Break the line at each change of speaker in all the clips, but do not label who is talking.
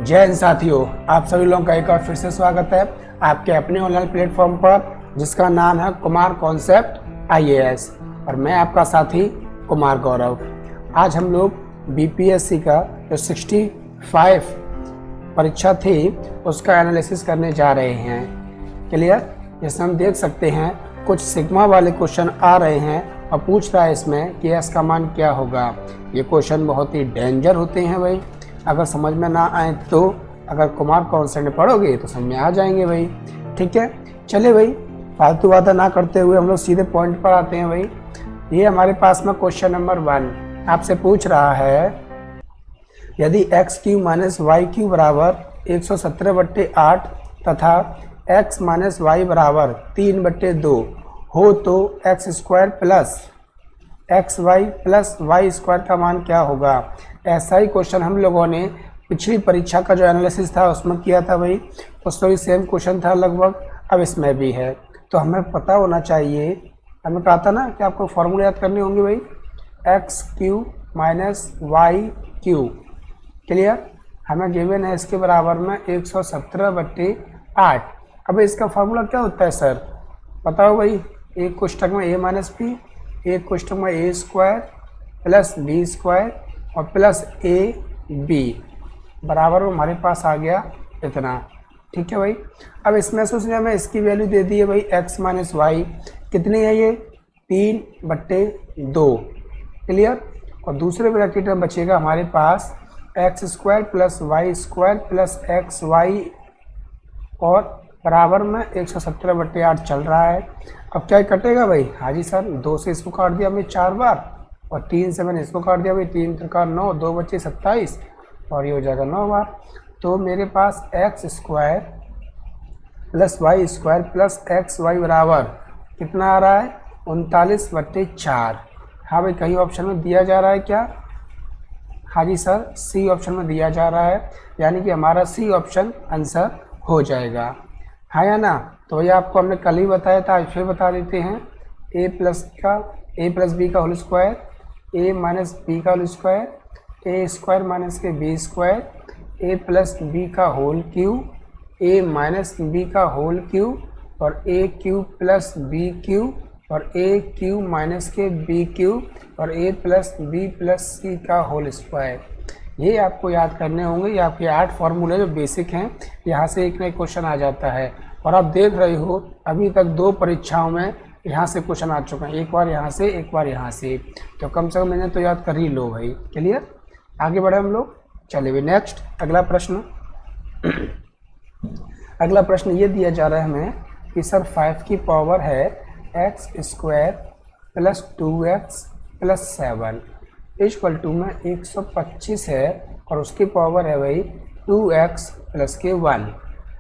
जय हिंद साथियों, आप सभी लोगों का एक बार फिर से स्वागत है आपके अपने ऑनलाइन प्लेटफॉर्म पर जिसका नाम है कुमार कॉन्सेप्ट आईएएस और मैं आपका साथी कुमार गौरव। आज हम लोग बीपीएससी का जो 65 परीक्षा थी उसका एनालिसिस करने जा रहे हैं। क्लियर? जैसे हम देख सकते हैं कुछ सिग्मा वाले क्वेश्चन आ रहे हैं और पूछ रहा है इसमें कि एस का मान क्या होगा। ये क्वेश्चन बहुत ही डेंजर होते हैं भाई, अगर समझ में ना आए तो अगर कुमार कॉन्सेप्ट पढ़ोगे तो समझ में आ जाएंगे भाई। ठीक है, चले भाई फालतू बातें ना करते हुए हम लोग सीधे पॉइंट पर आते हैं भाई। ये हमारे पास में क्वेश्चन नंबर 1 आपसे पूछ रहा है, यदि x cube minus y cube बराबर 117/8 तथा एक्स माइनस वाई बराबर 3/2 हो तो x square plus x y plus Y square का मान क्या होगा। ऐसा ही क्वेश्चन हम लोगों ने पिछली परीक्षा का जो एनालिसिस था उसमें किया था भाई, उसमें भी सेम क्वेश्चन था लगभग, अब इसमें भी है। तो हमें पता होना चाहिए, हमें कहा था ना कि आपको फॉर्मूला याद करने होंगे भाई, x cube minus y cube. Clear? हमें गिवन है इसके बराबर में 117/8। अब इसका फार्मूला क्या होता है सर, बताओ भाई। एक कोष्टक में ए माइनस बी, एक कोष्टक में ए स्क्वायर प्लस बी स्क्वायर और प्लस ए बी बराबर में हमारे पास आ गया इतना। ठीक है भाई, अब इसमें से उसने हमें इसकी वैल्यू दे दी है भाई एक्स माइनस वाई, कितनी है ये 3/2। क्लियर? और दूसरे ब्रैकेट में बचेगा हमारे पास X square plus Y square plus x Y और बराबर में 117/8 चल रहा है। अब क्या कटेगा भाई, हाँ जी सर, 2 से इसको काट दिया हमने 4 बार और 3 से मैंने इसको काट दिया भाई, 3 त्रिका 9, 2 बचे 27 और ये हो जाएगा 9 बार। तो मेरे पास X square plus Y square plus x Y बराबर कितना आ रहा है 39/4। हाँ भाई, कहीं ऑप्शन में दिया जा रहा है क्या, हाँ जी सर, सी ऑप्शन में दिया जा रहा है, यानी कि हमारा सी ऑप्शन आंसर हो जाएगा, हाँ या ना। तो भैया आपको हमने कल ही बताया था, आज फिर बता देते हैं। ए प्लस बी का होल स्क्वायर, ए माइनस बी का होल स्क्वायर, ए स्क्वायर माइनस के बी स्क्वायर, ए प्लस बी का होल क्यू, ए माइनस बी का होल क्यू और ए क्यू प्लस बी क्यू और ए क्यू माइनस के बी क्यू और ए प्लस बी प्लस सी का होल स्क्वायर। ये आपको याद करने होंगे, ये आपके 8 फार्मूले जो बेसिक हैं, यहाँ से एक नया क्वेश्चन आ जाता है। और आप देख रहे हो अभी तक 2 परीक्षाओं में यहाँ से क्वेश्चन आ चुके हैं, एक बार यहाँ से एक बार यहाँ से, तो कम से कम मैंने तो याद कर ही लो भाई। क्लियर? आगे बढ़े हम लोग, चलिए भाई नेक्स्ट अगला प्रश्न। अगला प्रश्न ये दिया जा रहा है हमें कि सर 5 की पावर है x square plus 2x plus 7 equal to में 125 है और उसकी पावर है भाई 2x प्लस के 1।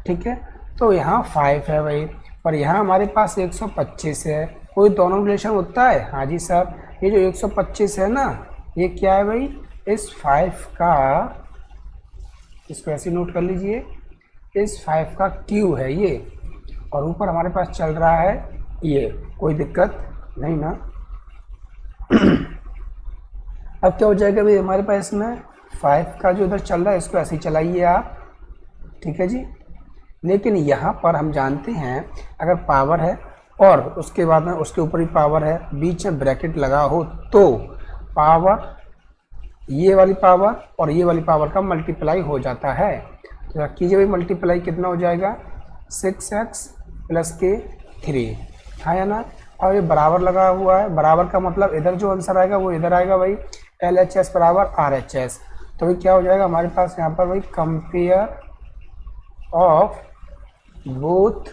ठीक है, तो यहाँ 5 है भाई और यहाँ हमारे पास 125 है, कोई दोनों रिलेशन होता है, हाँ जी सर। ये जो 125 है ना, ये क्या है भाई, इस 5 का, इसको ऐसे नोट कर लीजिए, इस 5 का क्यू है ये और ऊपर हमारे पास चल रहा है ये, कोई दिक्कत नहीं ना। अब क्या हो जाएगा भाई, हमारे पास इसमें 5 का जो इधर चल रहा है इसको ऐसे ही चलाइए आप, ठीक है जी। लेकिन यहाँ पर हम जानते हैं अगर पावर है और उसके बाद में उसके ऊपर ही पावर है, बीच में ब्रैकेट लगा हो, तो पावर, ये वाली पावर और ये वाली पावर का मल्टीप्लाई हो जाता है। तो कीजिए भाई, मल्टीप्लाई कितना हो जाएगा 6x प्लस के 3, हाँ या ना। और ये बराबर लगा हुआ है, बराबर का मतलब इधर जो आंसर आएगा वो इधर आएगा भाई, LHS बराबर RHS। तो भाई क्या हो जाएगा हमारे पास यहाँ पर भाई, कंपेयर ऑफ बोथ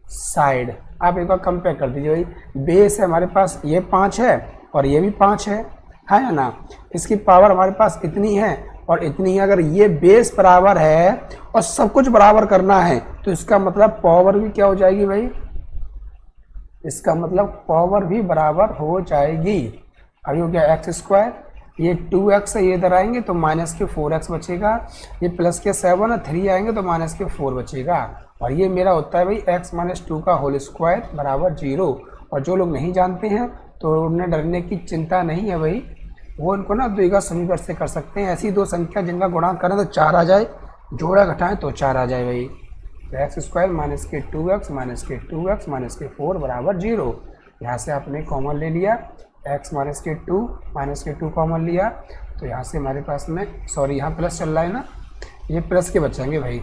साइड। आप एक बार कंपेयर कर दीजिए भाई, बेस है हमारे पास ये 5 है और ये भी 5 है, हाँ या ना। इसकी पावर हमारे पास इतनी है और इतनी है, अगर ये बेस बराबर है और सब कुछ बराबर करना है तो इसका मतलब पावर भी क्या हो जाएगी भाई, इसका मतलब पावर भी बराबर हो जाएगी। अभी हो गया एक्स स्क्वायर, ये 2x है, ये इधर आएंगे तो माइनस के 4x बचेगा, ये प्लस के 7 है, 3 आएंगे तो माइनस के 4 बचेगा और ये मेरा होता है भाई x माइनस 2 का होल स्क्वायर बराबर 0। और जो लोग नहीं जानते हैं तो उन्हें डरने की चिंता नहीं है भाई, वो इनको ना द्विघात समीकरण से कर सकते हैं। ऐसी 2 संख्या जिनका गुणा करें तो 4 आ जाए, जोड़ा घटाएं तो 4 आ जाए भाई। तो एक्स स्क्वायर माइनस के 2x माइनस के 2x माइनस के 4 बराबर 0। यहाँ से आपने कॉमन ले लिया, x माइनस के 2 कॉमन लिया, तो यहाँ से हमारे पास में सॉरी यहाँ प्लस चल रहा है ना, ये प्लस के बचेंगे भाई,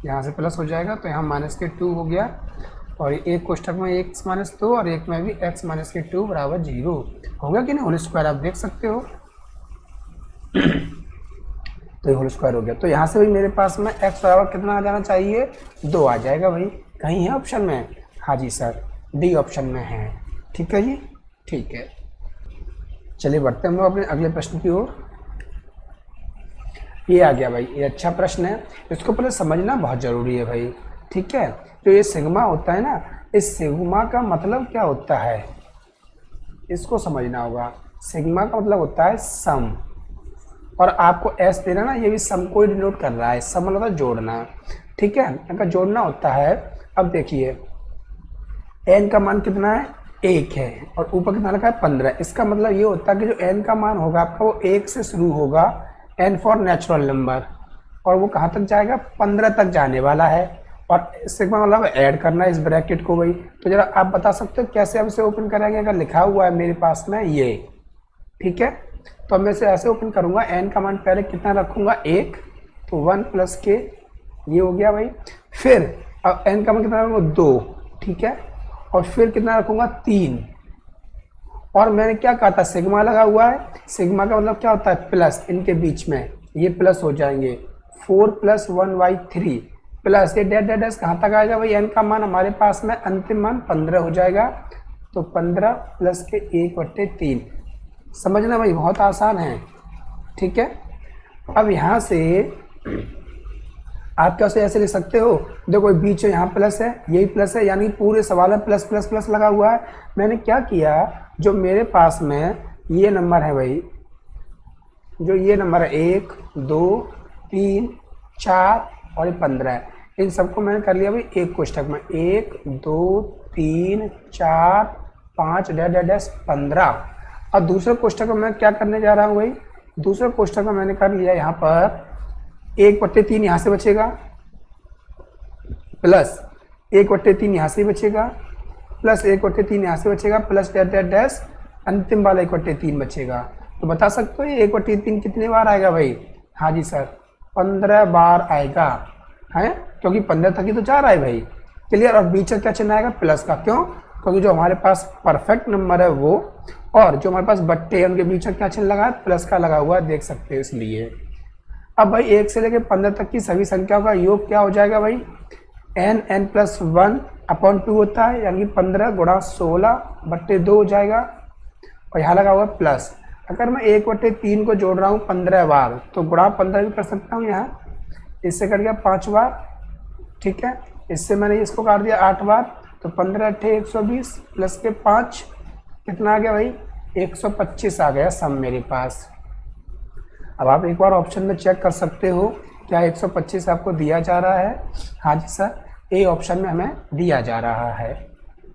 यहाँ से प्लस हो जाएगा, तो यहाँ माइनस के 2 हो गया, और एक कोष्ठक में x माइनस 2 और एक में भी x माइनस के 2 बराबर 0 होगा कि नहीं, होल स्क्वायर आप देख सकते हो। तो ये होल स्क्वायर हो गया। तो यहाँ से भी मेरे पास में x बराबर कितना आ जाना चाहिए, 2 आ जाएगा भाई। कहीं है ऑप्शन में? हाँ जी सर, डी ऑप्शन में है। ठीक है जी, ठीक है। चलिए बढ़ते हैं हम लोग अपने अगले प्रश्न की ओर। ये आ गया भाई, ये अच्छा प्रश्न है, इसको पहले समझना बहुत ज़रूरी है भाई। ठीक है, जो ये सिग्मा होता है ना, इस सिग्मा का मतलब क्या होता है, इसको समझना होगा। सिग्मा का मतलब होता है सम, और आपको एस देना ना, ये भी सम को ही डिनोट कर रहा है। सम मतलब जोड़ना। ठीक है, अगर जोड़ना होता है, अब देखिए एन का मान कितना है, 1 है, और ऊपर कितना लिखा है 15। इसका मतलब ये होता है कि जो एन का मान होगा आपका वो 1 से शुरू होगा, एन फॉर नेचुरल नंबर, और वो कहाँ तक जाएगा, 15 तक जाने वाला है। और सिग्मा मतलब ऐड करना है इस ब्रैकेट को भाई। तो जरा आप बता सकते हो कैसे आप इसे ओपन करेंगे? अगर लिखा हुआ है मेरे पास में ये, ठीक है, तो मैं इसे ऐसे ओपन करूंगा, एन का मान पहले कितना रखूंगा, 1, तो 1 प्लस के, ये हो गया भाई। फिर अब एन का मान कितना रखूंगा, 2, ठीक है, और फिर कितना रखूंगा, 3, और मैंने क्या कहा था, सिग्मा लगा हुआ है। सिग्मा का मतलब क्या होता है, प्लस, इनके बीच में ये प्लस हो जाएंगे, 4 + 1/3 प्लस ये डेट डेट कहाँ तक आएगा भाई, एन का मान हमारे पास में अंतिम मान 15 हो जाएगा, तो 15 प्लस के 1/3। समझना भाई, बहुत आसान है। ठीक है, अब यहाँ से आप कैसे ऐसे लिख सकते हो, देखो बीच में यहाँ प्लस है, यही प्लस है, यानी पूरे सवाल में प्लस प्लस प्लस लगा हुआ है। मैंने क्या किया, जो मेरे पास में ये नंबर है भाई, जो ये नंबर है 1, 2, 3, 4 और ये 15 है, इन सबको मैंने कर लिया भाई एक कोष्ठक में, 1, 2, 3, 4, 5 डैश 15। और दूसरे कोष्ठक में मैं क्या करने जा रहा हूँ भाई, दूसरे कोष्ठक में मैंने कर लिया यहाँ पर 1/3 यहाँ से बचेगा, प्लस 1/3 यहाँ से बचेगा, प्लस 1/3 यहाँ से बचेगा, प्लस डैश अंतिम वाला 1/3 बचेगा। तो बता सकते हो ये 1/3 कितने बार आएगा भाई? हाँ जी सर, 15 बार आएगा, है, क्योंकि 15 तक ही तो 4 आए भाई। क्लियर। और बीच में क्या चिन्ह आएगा, प्लस का, क्यों? क्योंकि जो हमारे पास परफेक्ट नंबर है वो, और जो हमारे पास बट्टे हैं उनके बीच में क्या चिन्ह लगा है, प्लस का लगा हुआ है, देख सकते हो, इसलिए। अब भाई 1 से लेकर 15 तक की सभी संख्याओं का योग क्या हो जाएगा भाई, n + 1/2 होता है, यानी 15 × 16/2 हो जाएगा, और यहाँ लगा हुआ प्लस। अगर मैं 1/3 को जोड़ रहा हूँ 15 बार, तो गुणा 15 भी कर सकता हूँ यहाँ, इससे कट गया 5 बार, ठीक है, इससे मैंने इसको काट दिया 8 बार, तो 15 × 8 = 120 प्लस के 5 कितना आ गया भाई, 125 आ गया सम मेरे पास। अब आप एक बार ऑप्शन में चेक कर सकते हो, क्या 125 आपको दिया जा रहा है? हाँ जी सर, ए ऑप्शन में हमें दिया जा रहा है।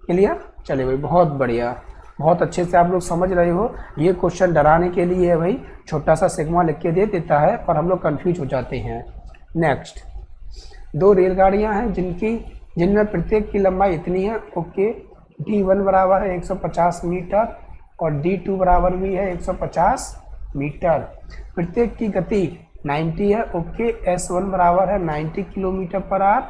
क्लियर? चलिए भाई, बहुत बढ़िया, बहुत अच्छे से आप लोग समझ रहे हो। ये क्वेश्चन डराने के लिए है भाई, छोटा सा सिग्मा लिख के दे देता है और हम लोग कंफ्यूज हो जाते हैं। नेक्स्ट, 2 रेलगाड़ियां हैं जिनमें प्रत्येक की लंबाई इतनी है, ओके, D1 बराबर है 150 मीटर और D2 बराबर भी है 150 मीटर। प्रत्येक की गति 90 है, ओके, S1 बराबर है 90 km/h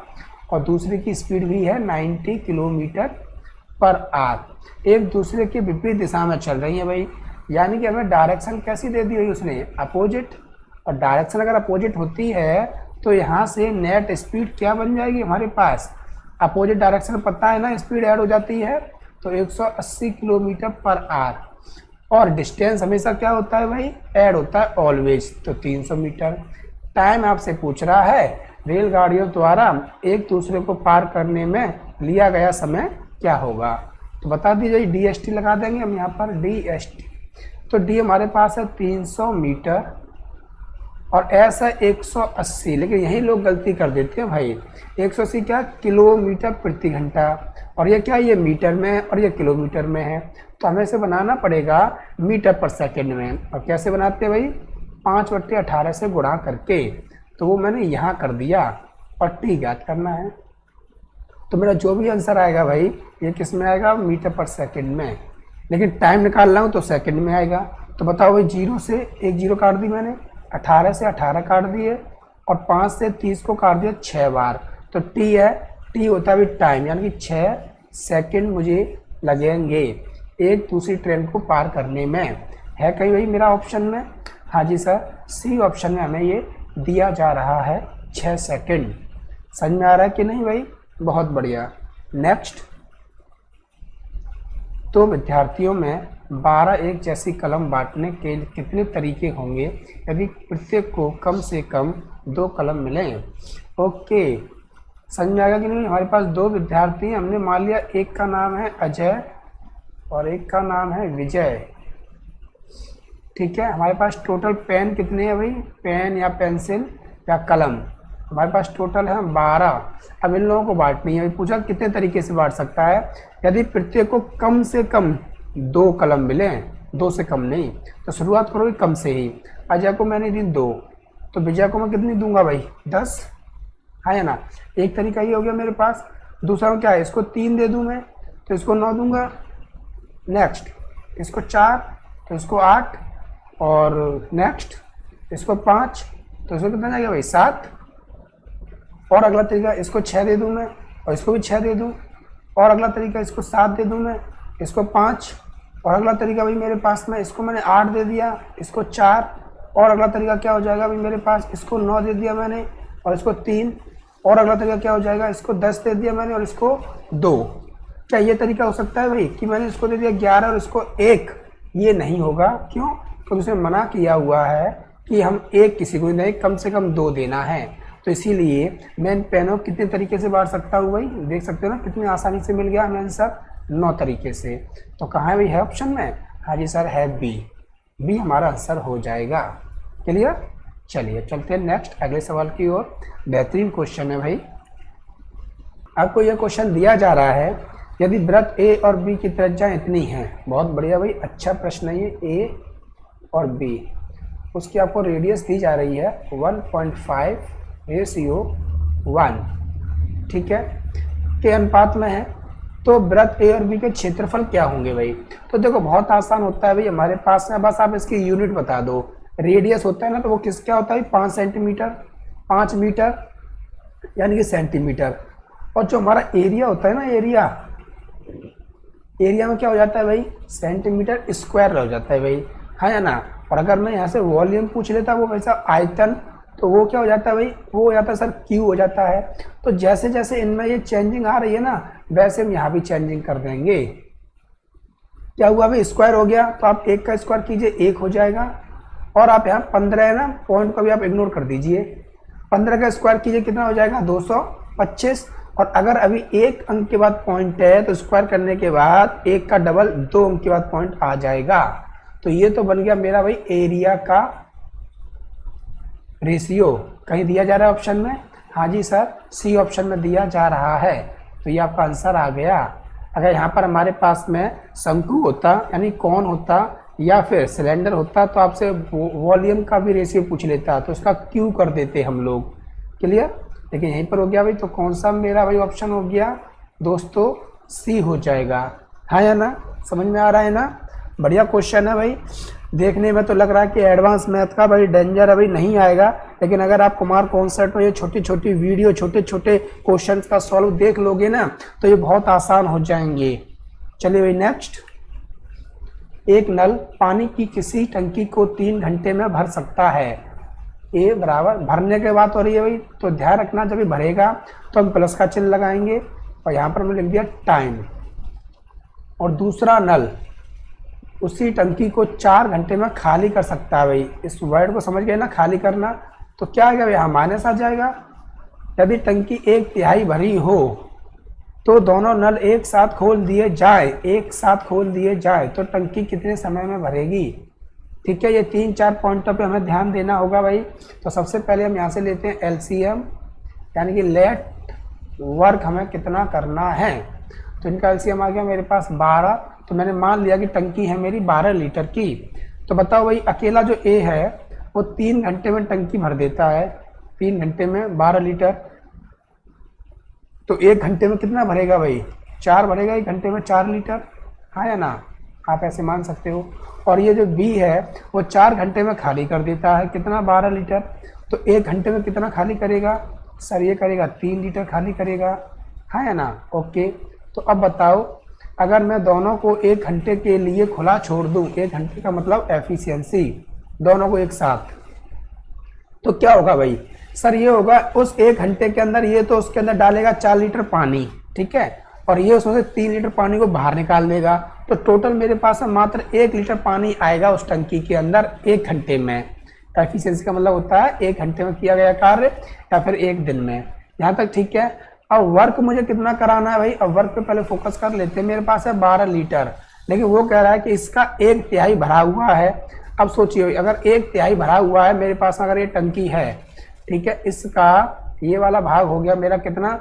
और दूसरे की स्पीड भी है 90 km/h। एक दूसरे के विपरीत दिशा में चल रही है भाई, यानी कि हमें डायरेक्शन कैसी दे दी हुई उसने, अपोजिट। और डायरेक्शन अगर अपोजिट होती है तो यहाँ से नेट स्पीड क्या बन जाएगी हमारे पास, अपोजिट डायरेक्शन पता है ना, स्पीड ऐड हो जाती है, तो 180 km/h। और डिस्टेंस हमेशा क्या होता है भाई, ऐड होता है ऑलवेज, तो 300 मीटर। टाइम आपसे पूछ रहा है रेलगाड़ियों द्वारा एक दूसरे को पार करने में लिया गया समय क्या होगा, तो बता दीजिए। DST लगा देंगे हम यहाँ पर, DST। तो D हमारे पास है 300 मीटर और S है 180, लेकिन यही लोग गलती कर देते हैं भाई। 180 क्या, किलोमीटर प्रति घंटा, और ये क्या, ये मीटर में है और ये किलोमीटर में है, तो हमें इसे बनाना पड़ेगा मीटर पर सेकंड में। और कैसे बनाते हैं भाई, 5/18 से गुणा करके। तो वो मैंने यहाँ कर दिया और टी ज्ञात करना है। तो मेरा जो भी आंसर आएगा भाई ये किस में आएगा, मीटर पर सेकंड में, लेकिन टाइम निकाल रहा हूँ तो सेकंड में आएगा। तो बताओ भाई, 0 से एक 0 काट दी मैंने, 18 से 18 काट दिए और 5 से 30 को काट दिया 6 बार। तो टी है, टी होता है भी टाइम, यानी कि 6 सेकंड मुझे लगेंगे एक दूसरी ट्रेन को पार करने में। है कहीं भाई मेरा ऑप्शन में? हाँ जी सर, सी ऑप्शन में हमें ये दिया जा रहा है 6 सेकंड। समझ में आ रहा है कि नहीं भाई? बहुत बढ़िया। नेक्स्ट, तो विद्यार्थियों में 12 एक जैसी कलम बांटने के कितने तरीके होंगे यदि प्रत्येक को कम से कम 2 कलम मिलें? ओके, समझ में आएगा कि नहीं? हमारे पास 2 विद्यार्थी हैं, हमने मान लिया एक का नाम है अजय और एक का नाम है विजय। ठीक है, हमारे पास टोटल पेन कितने हैं भाई, पेन या पेंसिल या कलम? हमारे पास टोटल है 12। अब इन लोगों को बांटनी है। पूछा कितने तरीके से बांट सकता है, यदि प्रत्येक को कम से कम 2 कलम मिले, 2 से कम नहीं। तो शुरुआत करोगे कम से ही। अजय को मैंने दी 2, तो विजय को मैं कितनी दूंगा भाई, 10, है या ना? एक तरीका ये हो गया मेरे पास। दूसरा क्या है, इसको 3 दे दूं मैं तो इसको 9 दूंगा। नेक्स्ट, इसको 4 तो इसको 8, और नेक्स्ट इसको 5 तो इसको कितना जाएगा भाई, 7। और अगला तरीका, इसको 6 दे दूं मैं और इसको भी 6 दे दूं। और अगला तरीका, इसको 7 दे दूं मैं, इसको 5। और अगला तरीका भाई मेरे पास में, इसको मैंने 8 दे दिया, इसको 4। और अगला तरीका क्या हो जाएगा भाई मेरे पास, इसको 9 दे दिया मैंने और इसको 3। और अगला तरीका क्या हो जाएगा, इसको 10 दे दिया मैंने और इसको 2। क्या ये तरीका हो सकता है भाई कि मैंने इसको दे दिया 11 और इसको 1? ये नहीं होगा। क्यों? क्योंकि उसने मना किया हुआ है कि हम एक किसी को नहीं, कम से कम 2 देना है। तो इसीलिए मैं इन पेनों को कितने तरीके से बांट सकता हूँ भाई, देख सकते हो ना कितनी आसानी से मिल गया हमें आंसर, 9 तरीके से। तो कहाँ है भाई, है ऑप्शन में? हाँ जी सर, है बी। बी हमारा आंसर हो जाएगा। क्लियर? चलिए चलते हैं नेक्स्ट अगले सवाल की ओर। बेहतरीन क्वेश्चन है भाई। आपको यह क्वेश्चन दिया जा रहा है, यदि वृत्त ए और बी की त्रिज्या इतनी है। बहुत बढ़िया भाई, अच्छा प्रश्न है ये। ए और बी, उसकी आपको रेडियस दी जा रही है 1.5:1, ठीक है, के अनुपात में है। तो वृत्त ए और बी के क्षेत्रफल क्या होंगे भाई? तो देखो बहुत आसान होता है भाई, हमारे पास में बस आप इसकी यूनिट बता दो। रेडियस होता है ना, तो वो किस क्या होता है, 5 सेंटीमीटर, 5 मीटर यानी कि सेंटीमीटर। और जो हमारा एरिया होता है ना, एरिया में क्या हो जाता है भाई, सेंटीमीटर स्क्वायर हो जाता है भाई, है या ना? और अगर मैं यहाँ से वॉल्यूम पूछ लेता वो वैसा आयतन, तो वो क्या हो जाता है भाई, वो हो जाता है सर क्यू हो जाता है। तो जैसे जैसे इनमें ये चेंजिंग आ रही है ना, वैसे हम यहाँ भी चेंजिंग कर देंगे। क्या हुआ भाई, स्क्वायर हो गया, तो आप 1 का स्क्वायर कीजिए 1 हो जाएगा। और आप यहाँ 15 है ना, पॉइंट को भी आप इग्नोर कर दीजिए, 15 का स्क्वायर कीजिए कितना हो जाएगा, 225। और अगर अभी 1 अंक के बाद पॉइंट है तो स्क्वायर करने के बाद 1 का डबल 2 अंक के बाद पॉइंट आ जाएगा। तो ये तो बन गया मेरा भाई एरिया का रेशियो। कहीं दिया जा रहा है ऑप्शन में? हाँ जी सर, सी ऑप्शन में दिया जा रहा है। तो ये आपका आंसर आ गया। अगर यहाँ पर हमारे पास में शंकु होता यानी कौन होता या फिर सिलेंडर होता तो आपसे वॉल्यूम का भी रेशियो पूछ लेता, तो उसका क्यू कर देते हम लोग। क्लियर? लेकिन यहीं पर हो गया भाई, तो कौन सा मेरा भाई ऑप्शन हो गया दोस्तों, सी हो जाएगा। हाँ या ना? समझ में आ रहा है ना? बढ़िया क्वेश्चन है भाई। देखने में तो लग रहा है कि एडवांस मैथ का भाई डेंजर अभी नहीं आएगा, लेकिन अगर आप कुमार कॉन्सेप्ट में ये छोटी छोटी वीडियो, छोटे छोटे क्वेश्चंस का सॉल्व देख लोगे ना, तो ये बहुत आसान हो जाएंगे। चलिए भाई नेक्स्ट। एक नल पानी की किसी टंकी को 3 घंटे में भर सकता है। ए बराबर, भरने के बात हो रही है भाई, तो ध्यान रखना जब ये भरेगा तो हम प्लस का चिन्ह लगाएंगे और यहाँ पर हमने लिख दिया टाइम। और दूसरा नल उसी टंकी को 4 घंटे में खाली कर सकता है भाई। इस वर्ड को समझ गए ना, खाली करना। तो क्या आएगा भाई, माइनस आ जाएगा। यदि टंकी 1/3 भरी हो तो दोनों नल एक साथ खोल दिए जाए तो टंकी कितने समय में भरेगी? ठीक है, ये 3-4 पॉइंटों पे हमें ध्यान देना होगा भाई। तो सबसे पहले हम यहाँ से लेते हैं एलसीएम, यानी कि लेट वर्क हमें कितना करना है। तो इनका एलसीएम आ गया मेरे पास 12। तो मैंने मान लिया कि टंकी है मेरी 12 लीटर की। तो बताओ भाई, अकेला जो ए है वो 3 घंटे में टंकी भर देता है, 3 घंटे में 12 लीटर, तो 1 घंटे में कितना भरेगा भाई? 4 भरेगा 1 घंटे में 4 लीटर, हाँ या ना? आप ऐसे मान सकते हो। और ये जो बी है वो 4 घंटे में खाली कर देता है कितना? 12 लीटर। तो 1 घंटे में कितना खाली करेगा सर? ये करेगा 3 लीटर खाली करेगा, हाँ या ना? ओके, तो अब बताओ अगर मैं दोनों को 1 घंटे के लिए खुला छोड़ दूं, 1 घंटे का मतलब एफिशिएंसी, दोनों को एक साथ, तो क्या होगा भाई? सर ये होगा उस 1 घंटे के अंदर ये तो उसके अंदर डालेगा 4 लीटर पानी, ठीक है, और ये उसमें से 3 लीटर पानी को बाहर निकाल देगा, तो टोटल मेरे पास मात्र 1 लीटर पानी आएगा उस टंकी के अंदर 1 घंटे में। एफिशिएंसी का मतलब होता है 1 घंटे में किया गया कार्य या फिर 1 दिन में। यहाँ तक ठीक है। अब वर्क मुझे कितना कराना है भाई? अब वर्क पे पहले फोकस कर लेते हैं। मेरे पास है 12 लीटर, लेकिन वो कह रहा है कि इसका 1/3 भरा हुआ है। अब सोचिए अगर 1/3 भरा हुआ है मेरे पास, अगर ये टंकी है, ठीक है, इसका ये वाला भाग हो गया मेरा कितना?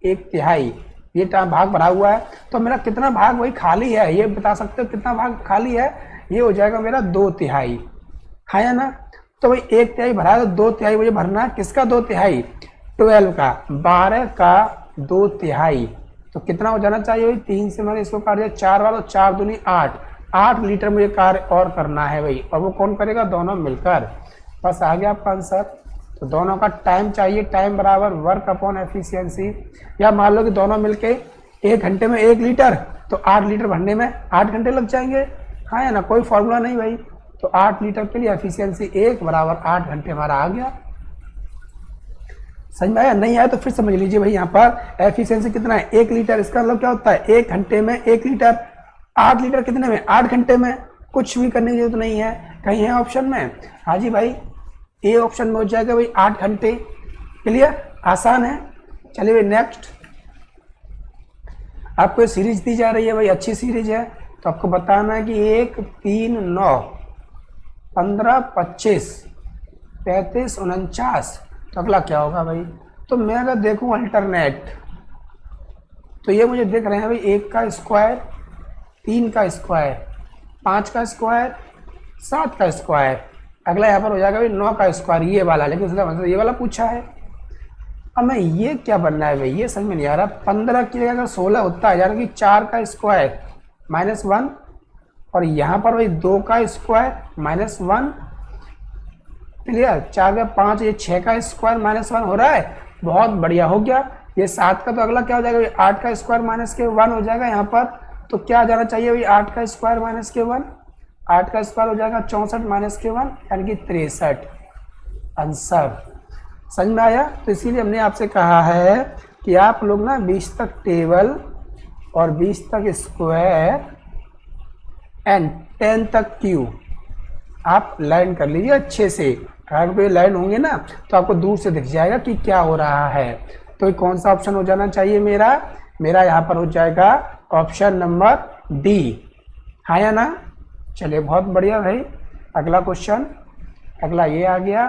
1/3, ये भाग भरा हुआ है, तो मेरा कितना भाग वही खाली है? ये बता सकते हो कितना भाग खाली है? ये हो जाएगा मेरा 2/3, है या ना? तो भाई 1/3 भरा है तो 2/3 मुझे भरना है। किसका 2/3? 12 का, 12 का 2/3, तो कितना हो जाना चाहिए भाई? 3 से मैंने इसको काट दिया, 4 वाला, 4 दूनी 8, 8 लीटर मुझे कार्य और करना है भाई। और वो कौन करेगा? दोनों मिलकर। बस आ गया आपका आंसर। तो दोनों का टाइम चाहिए, टाइम बराबर वर्क अपॉन एफिशिएंसी। या मान लो कि दोनों मिलके 1 घंटे में 1 लीटर, तो 8 लीटर भरने में 8 घंटे लग जाएंगे, हाँ या ना? कोई फॉर्मूला नहीं भाई। तो 8 लीटर के लिए एफिशिएंसी 1 बराबर 8 घंटे हमारा आ गया। समझ में आया? नहीं आया तो फिर समझ लीजिए भाई। यहाँ पर एफिशिएंसी कितना है? 1 लीटर। इसका मतलब क्या होता है? 1 घंटे में 1 लीटर। 8 लीटर कितने में? 8 घंटे में। कुछ भी करने की जरूरत नहीं है। कहीं है ऑप्शन में? हाँ जी भाई, ए ऑप्शन में हो जाएगा भाई 8 घंटे। क्लियर? आसान है। चलिए भाई नेक्स्ट। आपको ये सीरीज दी जा रही है भाई, अच्छी सीरीज है, तो आपको बताना है कि 1, 3, 9, 15, 25, 35, 49, तो अगला क्या होगा भाई? तो मैं अगर देखूं अल्टरनेट, तो ये मुझे दिख रहे हैं भाई 1 का स्क्वायर, 3 का स्क्वायर, 5 का स्क्वायर, 7 का स्क्वायर। अगला यहाँ पर हो जाएगा भाई 9 का स्क्वायर, ये वाला, लेकिन उसका मतलब ये वाला पूछा है। अब मैं ये क्या बनना है भाई? ये समझ में नहीं आ रहा। 15 की जगह अगर 16 होता है, यानी कि 4 का स्क्वायर -1, और यहाँ पर भाई 2 का स्क्वायर -1। क्लियर? 4 का 5, ये 6 का स्क्वायर -1 हो रहा है। बहुत बढ़िया, हो गया। ये 7 का, तो अगला क्या हो जाएगा भाई? 8 का स्क्वायर -1 हो जाएगा यहाँ पर। तो क्या आ जाना चाहिए भाई? 8 का स्क्वायर -1, 8 का स्क्वायर हो जाएगा 64 -1, यानी कि 63 आंसर। समझ में आया? तो इसीलिए हमने आपसे कहा है कि आप लोग ना 20 तक टेबल और 20 तक स्क्वायर एंड 10 तक क्यूब आप लाइन कर लीजिए अच्छे से। अगर कोई लाइन होंगे ना तो आपको दूर से दिख जाएगा कि क्या हो रहा है। तो कौन सा ऑप्शन हो जाना चाहिए मेरा? मेरा यहाँ पर हो जाएगा ऑप्शन नंबर डी, हाँ या ना? चलिए बहुत बढ़िया भाई। अगला क्वेश्चन, अगला ये आ गया।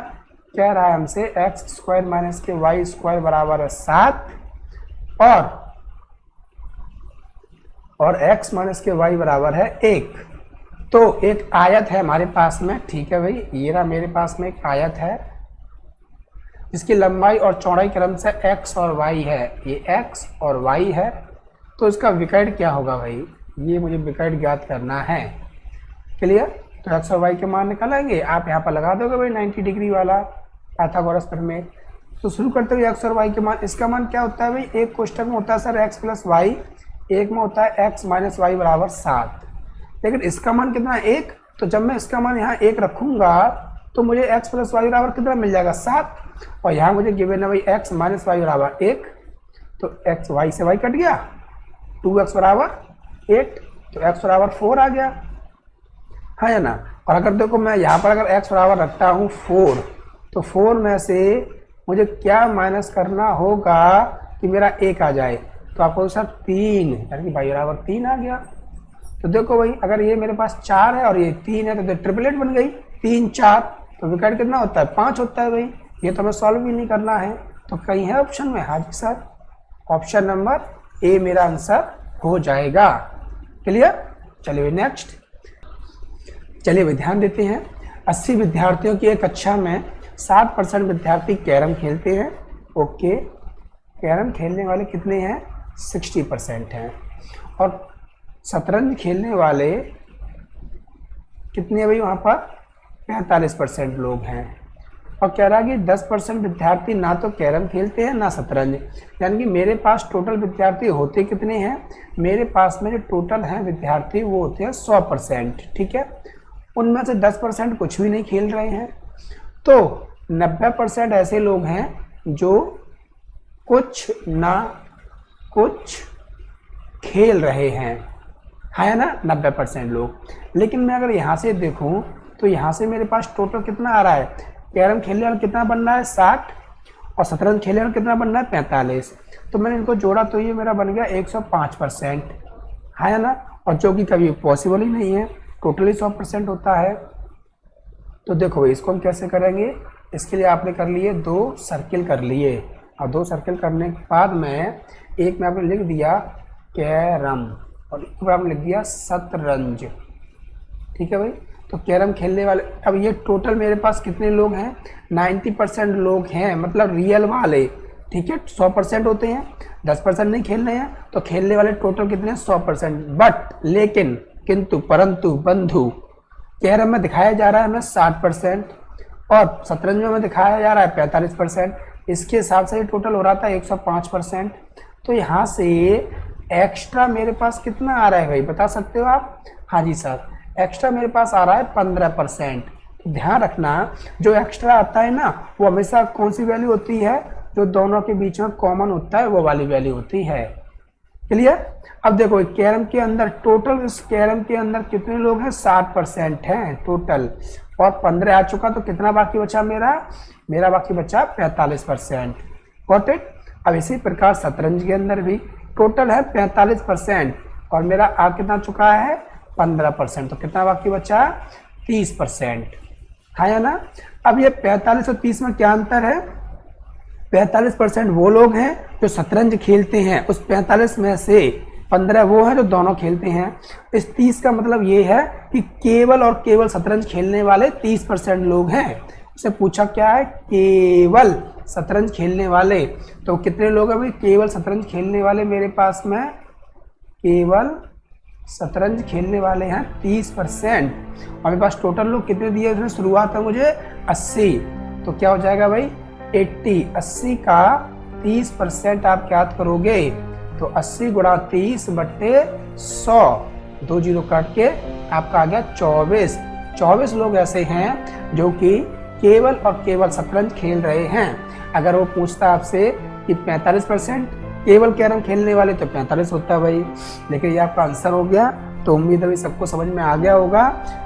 कह रहा है हमसे x² - y² बराबर है 7 और x - y बराबर है 1। तो एक आयत है हमारे पास में, ठीक है भाई, ये रहा मेरे पास में एक आयत है जिसकी लंबाई और चौड़ाई क्रम से x और y है। ये x और y है, तो इसका विकर्ण क्या होगा भाई? ये मुझे विकर्ण ज्ञात करना है। क्लियर? तो x और y के मान निकालेंगे। आप यहाँ पर लगा दोगे भाई 90 डिग्री वाला पाइथागोरस प्रमेय। तो शुरू करते हुए x और y के मान। इसका मान क्या होता है भाई? एक क्वेश्चन में होता है सर x + y, एक में होता है x - y बराबर 7, लेकिन इसका मान कितना है? 1। तो जब मैं इसका मान यहाँ 1 रखूंगा तो मुझे x + y बराबर कितना मिल जाएगा? 7। और यहाँ मुझे गिवन है भाई x - y बराबर 1, तो x y से y कट गया, 2x बराबर 8, तो x बराबर 4 आ गया, है या ना? और अगर देखो मैं यहाँ पर अगर x बराबर रखता हूँ 4, तो 4 में से मुझे क्या माइनस करना होगा कि मेरा 1 आ जाए? तो आपको सर 3, यानी कि y बराबर 3 आ गया। तो देखो भाई अगर ये मेरे पास 4 है और ये 3 है तो ट्रिपलेट बन गई, 3 4, तो विकर्ण कितना होता है? 5 होता है भाई। ये तो हमें सॉल्व भी नहीं करना है। तो कहीं है ऑप्शन में? हाँ जी सर, ऑप्शन नंबर ए मेरा आंसर हो जाएगा। क्लियर? चलिए नेक्स्ट। चलिए भाई ध्यान देते हैं। 80 विद्यार्थियों की एक कक्षा में 60% विद्यार्थी कैरम खेलते हैं। ओके, कैरम खेलने वाले कितने हैं? 60% हैं। और शतरंज खेलने वाले कितने हैं भाई? वहाँ पर 45% लोग हैं। और कह रहा है कि 10% विद्यार्थी ना तो कैरम खेलते हैं ना शतरंज, यानी कि मेरे पास टोटल विद्यार्थी होते कितने हैं? मेरे पास में जो टोटल हैं विद्यार्थी वो होते हैं 100%। ठीक है, उनमें से 10% कुछ भी नहीं खेल रहे हैं, तो 90% ऐसे लोग हैं जो कुछ ना कुछ खेल रहे हैं, है ना, 90% लोग। लेकिन मैं अगर यहाँ से देखूँ तो यहाँ से मेरे पास टोटल कितना आ रहा है? कैरम खेलने वाला कितना बन रहा है? 60, और शतरंज खेलने वाला कितना बन रहा है? 45। तो मैंने इनको जोड़ा तो ये मेरा बन गया 105%, है ना, और जो कि कभी पॉसिबल ही नहीं है, टोटली 100% होता है। तो देखो इसको हम कैसे करेंगे? इसके लिए आपने कर लिए 2 सर्किल कर लिए, और 2 सर्किल करने के बाद में एक में आपने लिख दिया कैरम और एक में आपने लिख दिया शतरंज। ठीक है भाई, तो कैरम खेलने वाले, अब ये टोटल मेरे पास कितने लोग हैं? 90% लोग हैं, मतलब रियल वाले। ठीक है, 100% होते हैं, 10% नहीं खेल रहे हैं, तो खेलने वाले टोटल कितने हैं? 100%। बट लेकिन किंतु परंतु बंधु कैरम में दिखाया जा रहा है हमें 60% और शतरंज में दिखाया जा रहा है 45%। इसके हिसाब से टोटल हो रहा था 105%। तो यहाँ से एक्स्ट्रा मेरे पास कितना आ रहा है भाई, बता सकते हो आप? हाँ जी सर, एक्स्ट्रा मेरे पास आ रहा है 15%। ध्यान रखना, जो एक्स्ट्रा आता है ना वो हमेशा कौन सी वैल्यू होती है? जो दोनों के बीच में कॉमन होता है वो वाली वैल्यू होती है। क्लियर? अब देखो कैरम के अंदर टोटल, इस कैरम के अंदर कितने लोग हैं? 60% हैं टोटल, और 15 आ चुका, तो कितना बाकी बचा मेरा बाकी बचा 45%। Got it? अब इसी प्रकार शतरंज के अंदर भी टोटल है 45% और मेरा आ कितना चुका है? 15%, तो कितना बाकी बचा? 30%, है ना। अब ये 45 और 30 में क्या अंतर है? 45% वो लोग हैं जो शतरंज खेलते हैं, उस 45 में से 15 वो हैं जो दोनों खेलते हैं। इस 30 का मतलब ये है कि केवल और केवल शतरंज खेलने वाले 30% लोग हैं। उससे पूछा क्या है? केवल शतरंज खेलने वाले, तो कितने लोग हैं भाई? केवल शतरंज खेलने वाले मेरे पास में केवल शतरंज खेलने वाले हैं 30%, और मेरे पास टोटल लोग कितने दिए उसने? शुरुआत है मुझे 80, तो क्या हो जाएगा भाई? 80 का 30% आप याद करोगे तो 80 गुणा 30 बट्टे 100, 2 जीरो काट के आपका आ गया 24 लोग ऐसे हैं जो कि केवल और केवल शतरंज खेल रहे हैं। अगर वो पूछता आपसे कि 45% केवल कैरम खेलने वाले, तो 45 होता है भाई। लेकिन ये आपका आंसर हो गया, तो उम्मीद है सबको समझ में आ गया होगा।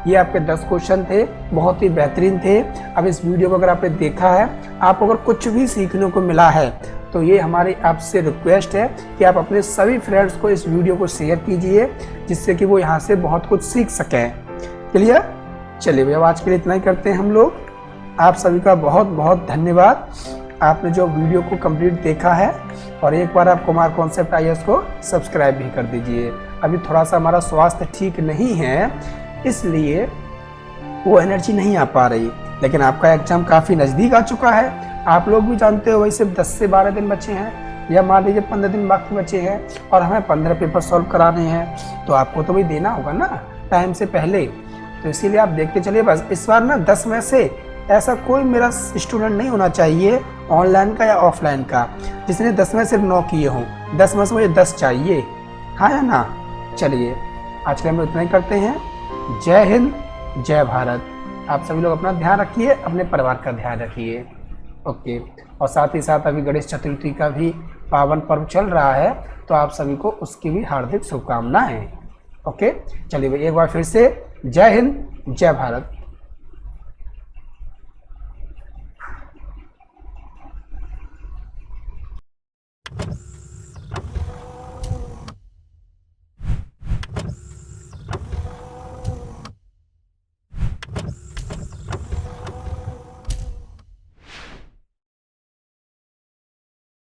ये आपके 10 क्वेश्चन थे, बहुत ही बेहतरीन थे। अब इस वीडियो को अगर आपने देखा है, आप अगर कुछ भी सीखने को मिला है, तो ये हमारी आपसे रिक्वेस्ट है कि आप अपने सभी फ्रेंड्स को इस वीडियो को शेयर कीजिए, जिससे कि वो यहाँ से बहुत कुछ सीख सकें। क्लियर? चलिए भैया, आज के लिए इतना ही करते हैं हम लोग। आप सभी का बहुत बहुत धन्यवाद, आपने जो वीडियो को कंप्लीट देखा है, और एक बार आप कुमार कॉन्सेप्ट IAS को सब्सक्राइब भी कर दीजिए। अभी थोड़ा सा हमारा स्वास्थ्य ठीक नहीं है, इसलिए वो एनर्जी नहीं आ पा रही, लेकिन आपका एग्जाम काफ़ी नज़दीक आ चुका है। आप लोग भी जानते हो, वही सिर्फ 10 से 12 दिन बचे हैं, या मान लीजिए 15 दिन बाकी बचे हैं, और हमें 15 पेपर सॉल्व कराने हैं, तो आपको तो भाई देना होगा ना टाइम से पहले। तो इसीलिए आप देखते चलिए। बस इस बार ना 10 में से ऐसा कोई मेरा स्टूडेंट नहीं होना चाहिए ऑनलाइन का या ऑफलाइन का जिसने 10 में सिर्फ 9 किए हों। 10 में से मुझे 10 चाहिए, हाँ या ना। चलिए आज के लिए हम लोग इतना ही करते हैं। जय हिंद, जय भारत। आप सभी लोग अपना ध्यान रखिए, अपने परिवार का ध्यान रखिए। ओके, और साथ ही साथ अभी गणेश चतुर्थी का भी पावन पर्व चल रहा है, तो आप सभी को उसकी भी हार्दिक शुभकामनाएं। ओके, चलिए एक बार फिर से जय हिंद, जय भारत।